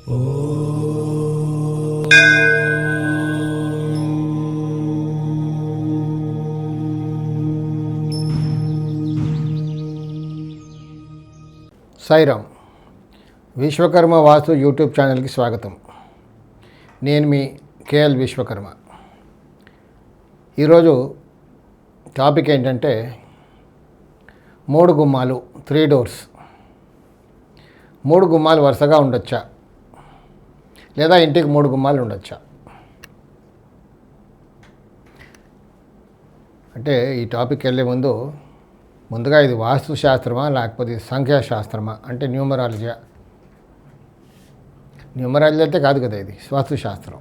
సాయిరామ్. విశ్వకర్మ వాస్తు YouTube ఛానల్కి స్వాగతం. నేను మీ కేఎల్ విశ్వకర్మ. ఈరోజు టాపిక్ ఏంటంటే 3 గుమ్మాలు, 3 డోర్స్. 3 గుమ్మాలు వరుసగా ఉండొచ్చా, లేదా ఇంటికి 3 గుమ్మాలు ఉండొచ్చా? అంటే ఈ టాపిక్ వెళ్ళే ముందుగా ఇది వాస్తు శాస్త్రమా లేకపోతే సంఖ్యాశాస్త్రమా అంటే న్యూమరాలజీ అయితే కాదు కదా, ఇది వాస్తుశాస్త్రం.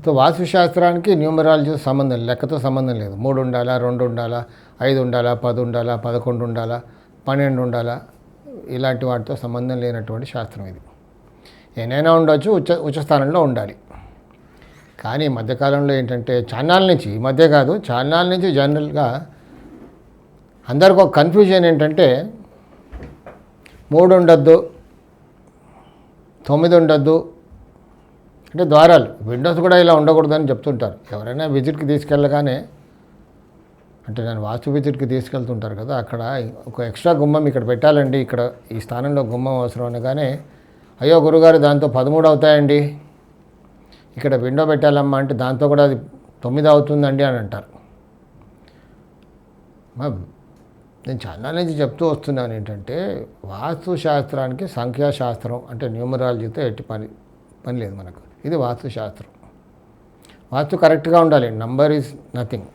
సో వాస్తుశాస్త్రానికి న్యూమరాలజీ సంబంధం, లెక్కతో సంబంధం లేదు. 3 ఉండాలా, 2 ఉండాలా, 5 ఉండాలా, 10 ఉండాలా, 11 ఉండాలా, 12 ఉండాలా, ఇలాంటి వాటితో సంబంధం లేనటువంటి శాస్త్రం ఇది. ఏనైనా ఉండొచ్చు, ఉచ్చస్థానంలో ఉండాలి. కానీ ఈ మధ్యకాలంలో ఏంటంటే చాన్నాళ్ళ నుంచి, ఈ మధ్య కాదు చాన్నాళ్ళ నుంచి జనరల్గా అందరికి ఒక కన్ఫ్యూజన్ ఏంటంటే 3 ఉండొద్దు, 9 ఉండొద్దు, అంటే ద్వారాలు, విండోస్ కూడా ఇలా ఉండకూడదని చెప్తుంటారు. ఎవరైనా విజిట్కి తీసుకెళ్ళగానే, అంటే నేను వాస్తు విజిట్కి తీసుకెళ్తుంటారు కదా, అక్కడ ఒక ఎక్స్ట్రా గుమ్మం ఇక్కడ పెట్టాలండి, ఇక్కడ ఈ స్థానంలో గుమ్మం అవసరం అనగానే, అయ్యో గురుగారు దాంతో 13 అవుతాయండి, ఇక్కడ విండో పెట్టాలమ్మా అంటే దాంతో కూడా అది 9 అవుతుందండి అని అంటారు. నేను చాలా నుంచి చెప్తూ వస్తున్నాను ఏంటంటే, వాస్తు శాస్త్రానికి సంఖ్యాశాస్త్రం అంటే న్యూమరాలజీతో ఎట్టి పని లేదు మనకు. ఇది వాస్తు శాస్త్రం. వాస్తు కరెక్ట్గా ఉండాలి, నంబర్ ఈజ్ నథింగ్.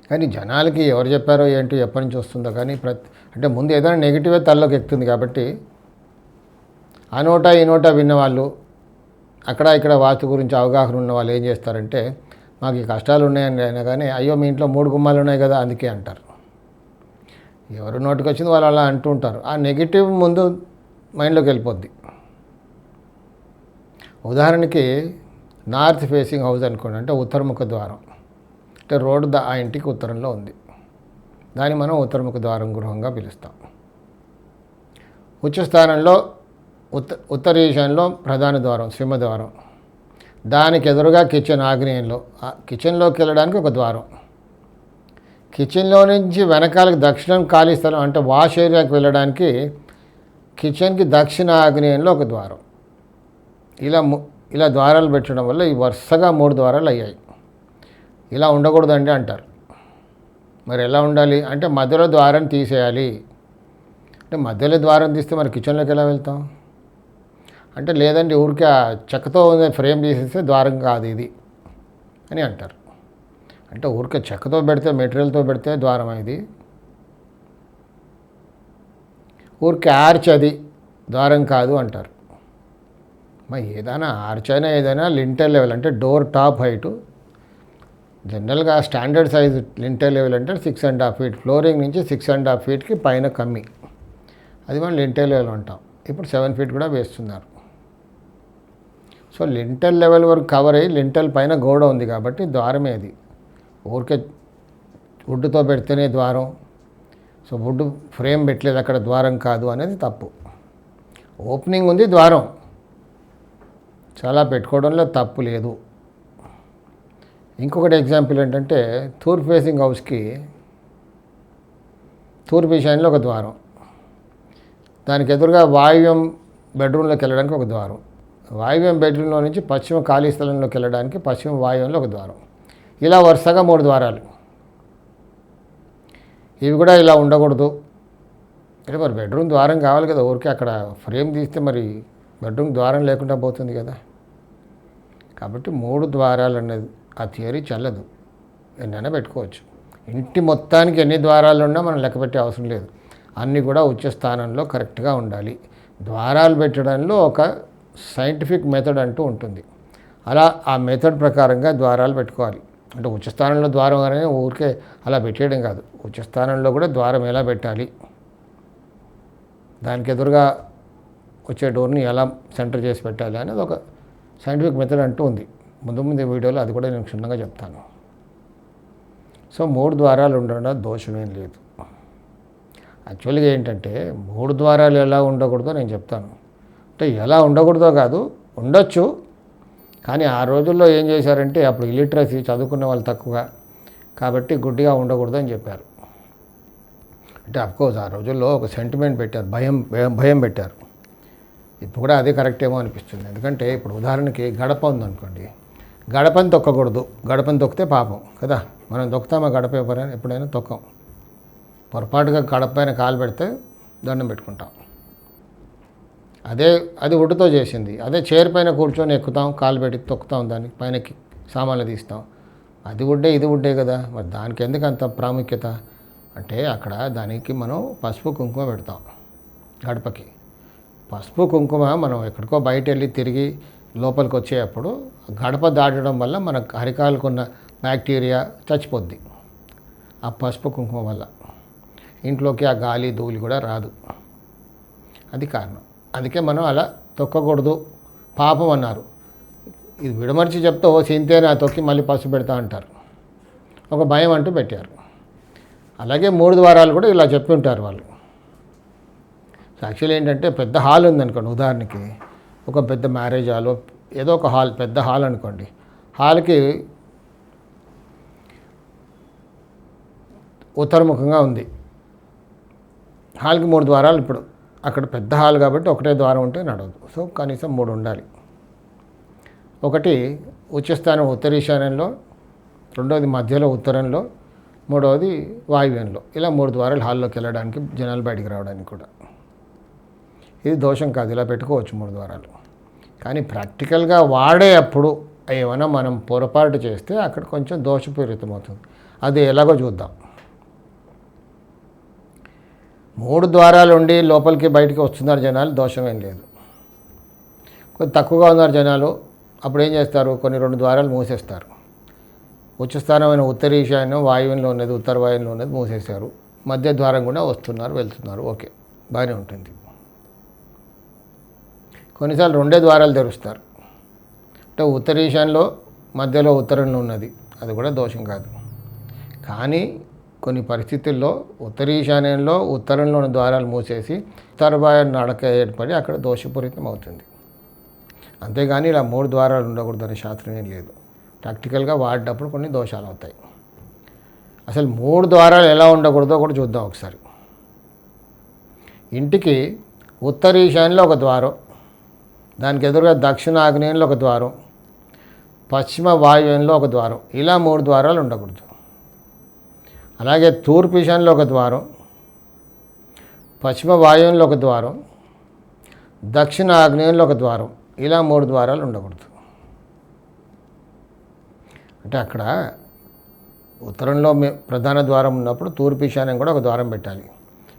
కానీ జనాలకి ఎవరు చెప్పారో ఏంటి, ఎప్పటి నుంచి వస్తుందో కానీ అంటే ముందు ఏదైనా నెగిటివే తలలోకి ఎక్కుతుంది కాబట్టి ఆ నోటా ఈ నోటా విన్నవాళ్ళు, అక్కడ ఇక్కడ వాస్తు గురించి అవగాహన ఉన్న వాళ్ళు ఏం చేస్తారంటే, మాకు ఈ కష్టాలు ఉన్నాయని అయినా కానీ, అయ్యో మీ ఇంట్లో 3 గుమ్మాలు ఉన్నాయి కదా అందుకే అంటారు. ఎవరు నోటికి వచ్చింది వాళ్ళు అలా అంటూ ఉంటారు. ఆ నెగిటివ్ ముందు మైండ్లోకి వెళ్ళిపోద్ది. ఉదాహరణకి నార్త్ ఫేసింగ్ హౌస్ అనుకోండి, అంటే ఉత్తరముఖ ద్వారం, అంటే రోడ్డు ఆ ఇంటికి ఉత్తరంలో ఉంది, దాన్ని మనం ఉత్తరముఖ ద్వారం గృహంగా పిలుస్తాం. ఉచ్చస్థానంలో ఉత్తర ఈశాన్యంలో ప్రధాన ద్వారం, సింహద్వారం, దానికి ఎదురుగా కిచెన్ ఆగ్నేయంలో, కిచెన్లోకి వెళ్ళడానికి ఒక ద్వారం, కిచెన్లో నుంచి వెనకాలకి దక్షిణం ఖాళీ స్థలం అంటే వాష్ ఏరియాకి వెళ్ళడానికి కిచెన్కి దక్షిణ ఆగ్నేయంలో ఒక ద్వారం. ఇలా ద్వారాలు పెట్టడం వల్ల ఈ వరుసగా 3 ద్వారాలు అయ్యాయి. ఇలా ఉండకూడదండి అంటారు. మరి ఎలా ఉండాలి అంటే మధ్యలో ద్వారం తీసేయాలి. అంటే మధ్యలో ద్వారం తీస్తే మరి కిచెన్లోకి ఎలా వెళ్తాం అంటే, లేదండి ఊరికే చెక్కతో ఫ్రేమ్ తీసేస్తే ద్వారం కాదు ఇది అని అంటారు. అంటే ఊరికే చెక్కతో పెడితే, మెటీరియల్తో పెడితే ద్వారం ఇది, ఊరికే ఆర్చ్ అది ద్వారం కాదు అంటారు. మరి ఏదైనా ఆర్చ్ అయినా ఏదైనా లింటెల్ లెవెల్ అంటే డోర్ టాప్ హైటు, జనరల్గా స్టాండర్డ్ సైజ్ లింటెల్ లెవెల్ అంటే 6.5 ఫీట్, ఫ్లోరింగ్ నుంచి 6.5 ఫీట్కి పైన కమ్మి, అది మనం లింటెల్ లెవెల్ అంటాం. ఇప్పుడు 7 ఫీట్ కూడా వేస్తున్నారు. సో లింటెల్ లెవెల్ వరకు కవర్ అయ్యి లింటెల్ పైన గోడ ఉంది కాబట్టి ద్వారమే అది. ఊరికే వుడ్తో పెడితేనే ద్వారం, సో వుడ్ ఫ్రేమ్ పెట్టలేదు అక్కడ ద్వారం కాదు అనేది తప్పు. ఓపెనింగ్ ఉంది, ద్వారం చాలా పెట్టుకోవడంలో తప్పు లేదు. ఇంకొకటి ఎగ్జాంపుల్ ఏంటంటే, తూర్పు ఫేసింగ్ హౌస్కి తూర్పు ఈశాన్యంలో ఒక ద్వారం, దానికి ఎదురుగా వాయువ్యం బెడ్రూమ్లోకి వెళ్ళడానికి ఒక ద్వారం, వాయువ్యం బెడ్రూమ్లో నుంచి పశ్చిమ ఖాళీ స్థలంలోకి వెళ్ళడానికి పశ్చిమ వాయువ్యంలో ఒక ద్వారం, ఇలా వరుసగా 3 ద్వారాలు. ఇవి కూడా ఇలా ఉండకూడదు. అంటే మరి బెడ్రూమ్ ద్వారం కావాలి కదా, ఊరికే అక్కడ ఫ్రేమ్ తీస్తే మరి బెడ్రూమ్ ద్వారం లేకుండా పోతుంది కదా. కాబట్టి 3 ద్వారాలు అనేది ఆ థియరీ చెల్లదు. ఎన్నైనా పెట్టుకోవచ్చు. ఇంటి మొత్తానికి ఎన్ని ద్వారాలు ఉన్నా మనం లెక్క పెట్టే అవసరం లేదు. అన్నీ కూడా ఉచ్చ స్థానంలో కరెక్ట్గా ఉండాలి. ద్వారాలు పెట్టడంలో ఒక సైంటిఫిక్ మెథడ్ అంటూ ఉంటుంది. అలా ఆ మెథడ్ ప్రకారంగా ద్వారాలు పెట్టుకోవాలి. అంటే ఉచ్చస్థానంలో ద్వారం అనేది ఊరికే అలా పెట్టేయడం కాదు. ఉచ్చస్థానంలో కూడా ద్వారం ఎలా పెట్టాలి, దానికి ఎదురుగా వచ్చే డోర్ని ఎలా సెంటర్ చేసి పెట్టాలి అనేది ఒక సైంటిఫిక్ మెథడ్ అంటూ ఉంది. ముందు వీడియోలో అది కూడా నేను క్షుణ్ణంగా చెప్తాను. సో 3 ద్వారాలు ఉండడం దోషమేం లేదు. యాక్చువల్గా ఏంటంటే 3 ద్వారాలు ఎలా ఉండకూడదో నేను చెప్తాను. అంటే ఎలా ఉండకూడదో కాదు, ఉండొచ్చు. కానీ ఆ రోజుల్లో ఏం చేశారంటే అప్పుడు ఇలిటరసీ, చదువుకున్న వాళ్ళు తక్కువ కాబట్టి గుడ్డిగా ఉండకూడదు అని చెప్పారు. అంటే అఫ్కోర్స్ ఆ రోజుల్లో ఒక సెంటిమెంట్ పెట్టారు, భయం పెట్టారు. ఇప్పుడు కూడా అదే కరెక్ట్ ఏమో అనిపిస్తుంది. ఎందుకంటే ఇప్పుడు ఉదాహరణకి గడప ఉందనుకోండి, గడపని తొక్కకూడదు, గడపని తొక్కితే పాపం కదా. మనం తొక్కుతామా గడప ఎప్పుడైనా తొక్కం. పొరపాటుగా గడప పైన కాలు పెడితే దండం పెట్టుకుంటాం. అది వుడ్తో చేసింది. అదే చైర్ పైన కూర్చొని ఎక్కుతాం, కాలు పెట్టి తొక్కుతాం, దాన్ని పైనకి సామాన్లు తీస్తాం. అది వుడ్డే ఇది వుడ్డే కదా, మరి దానికి ఎందుకు అంత ప్రాముఖ్యత అంటే అక్కడ దానికి మనం పసుపు కుంకుమ పెడతాం. గడపకి పసుపు కుంకుమ మనం ఎక్కడికో బయట వెళ్ళి తిరిగి లోపలికి వచ్చేటప్పుడు గడప దాటడం వల్ల మన అరికాలకున్న బ్యాక్టీరియా చచ్చిపోద్ది ఆ పసుపు కుంకుమ వల్ల. ఇంట్లోకి ఆ గాలి ధూళి కూడా రాదు. అది కారణం. అందుకే మనం అలా తొక్కకూడదు, పాపం అన్నారు. ఇది విడమర్చి చెప్తే ఓ సింతేనా తొక్కి మళ్ళీ పసుపు పెడతా అంటారు. ఒక భయం అంటూ పెట్టారు. అలాగే 3 ద్వారాలు కూడా ఇలా చెప్పి ఉంటారు వాళ్ళు. యాక్చువల్లీ ఏంటంటే పెద్ద హాల్ ఉందనుకోండి, ఉదాహరణకి ఒక పెద్ద మ్యారేజ్ హాల్, ఏదో ఒక హాల్, పెద్ద హాల్ అనుకోండి. హాల్కి ఉత్తరముఖంగా ఉంది. హాల్కి 3 ద్వారాలు. ఇప్పుడు అక్కడ పెద్ద హాల్ కాబట్టి ఒకటే ద్వారం ఉంటే నడవదు. సో కనీసం 3 ఉండాలి. ఒకటి ఉచ్చస్థానం ఉత్తర ఈశాన్యంలో, రెండవది మధ్యలో ఉత్తరంలో, మూడవది వాయువ్యంలో. ఇలా 3 ద్వారాలు హాల్లోకి వెళ్ళడానికి, జనాలు బయటికి రావడానికి కూడా. ఇది దోషం కాదు, ఇలా పెట్టుకోవచ్చు 3 ద్వారాలు. కానీ ప్రాక్టికల్గా వాడే అప్పుడు ఏమైనా మనం పొరపాటు చేస్తే అక్కడ కొంచెం దోషపూరితమవుతుంది. అది ఎలాగో చూద్దాం. 3 ద్వారాలు ఉండి లోపలికి బయటికి వస్తున్నారు జనాలు, దోషమేం లేదు. కొంచెం తక్కువగా ఉన్నారు జనాలు, అప్పుడు ఏం చేస్తారు, కొన్ని 2 ద్వారాలు మూసేస్తారు. ఉచ్చస్థానమైన ఉత్తర ఈశాన్యం వాయువ్యంలో ఉన్నది, ఉత్తర వాయువ్యంలో ఉన్నది మూసేశారు. మధ్య ద్వారం కూడా వస్తున్నారు వెళ్తున్నారు, ఓకే, బాగానే ఉంటుంది. కొన్నిసార్లు 2 ద్వారాలు తెరుస్తారు. అంటే ఉత్తర ఈశాన్యంలో మధ్యలో ఉత్తరంలో ఉన్నది, అది కూడా దోషం కాదు. కానీ కొన్ని పరిస్థితుల్లో ఉత్తర ఈశాన్యంలో ఉత్తరంలో ఉన్న ద్వారాలు మూసేసి ఉత్తర వాయు నడక ఏర్పడి అక్కడ దోషపూరితం అవుతుంది. అంతేగాని ఇలా 3 ద్వారాలు ఉండకూడదని శాస్త్రం ఏం లేదు. ప్రాక్టికల్గా వాడినప్పుడు కొన్ని దోషాలు అవుతాయి. అసలు 3 ద్వారాలు ఎలా ఉండకూడదో కూడా చూద్దాం ఒకసారి. ఇంటికి ఉత్తర ఈశాన్యంలో ఒక ద్వారం, దానికి ఎదురుగా దక్షిణ ఆగ్నేయంలో ఒక ద్వారం, పశ్చిమ వాయువ్యంలో ఒక ద్వారం, ఇలా 3 ద్వారాలు ఉండకూడదు. అలాగే తూర్పు ఈశాన్యంలో ఒక ద్వారం, పశ్చిమ వాయువ్యంలో ఒక ద్వారం, దక్షిణ ఆగ్నేయంలో ఒక ద్వారం, ఇలా 3 ద్వారాలు ఉండకూడదు. అంటే అక్కడ ఉత్తరంలో ప్రధాన ద్వారం ఉన్నప్పుడు తూర్పు ఈశాన్యం కూడా ఒక ద్వారం పెట్టాలి.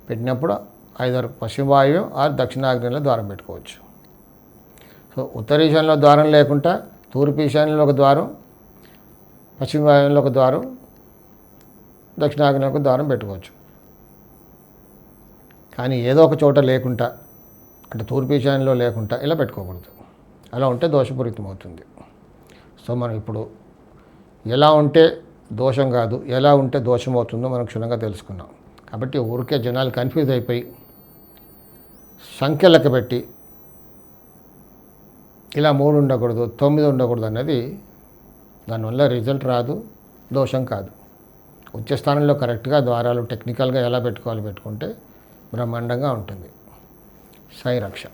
పెట్టినప్పుడు ఐదారు పశ్చిమ వాయువ్యం ఆరు దక్షిణాగ్నేయంలో ద్వారం పెట్టుకోవచ్చు. సో ఉత్తర ఈశాన్యంలో ద్వారం లేకుండా తూర్పు ఈశాన్యంలో ఒక ద్వారం, పశ్చిమ వాయువ్యంలో ఒక ద్వారం, దక్షిణాగ్నేయంలో ఒక ద్వారం పెట్టుకోవచ్చు. కానీ ఏదో ఒక చోట లేకుండా, అంటే తూర్పు ఈశాన్యంలో లేకుండా ఇలా పెట్టుకోకూడదు. అలా ఉంటే దోషపూరితం అవుతుంది. సో మనం ఇప్పుడు ఎలా ఉంటే దోషం కాదు, ఎలా ఉంటే దోషం అవుతుందో మనం క్షుణ్ణంగా తెలుసుకున్నాం. కాబట్టి ఊరికే జనాలు కన్ఫ్యూజ్ అయిపోయి సంఖ్య లెక్క పెట్టి ఇలా 3 ఉండకూడదు 9 ఉండకూడదు అన్నది దానివల్ల రిజల్ట్ రాదు, దోషం కాదు. ఉచ్చస్థానంలో కరెక్ట్గా ద్వారాలు టెక్నికల్గా ఎలా పెట్టుకోవాలి పెట్టుకుంటే బ్రహ్మాండంగా ఉంటుంది. సాయి రక్ష.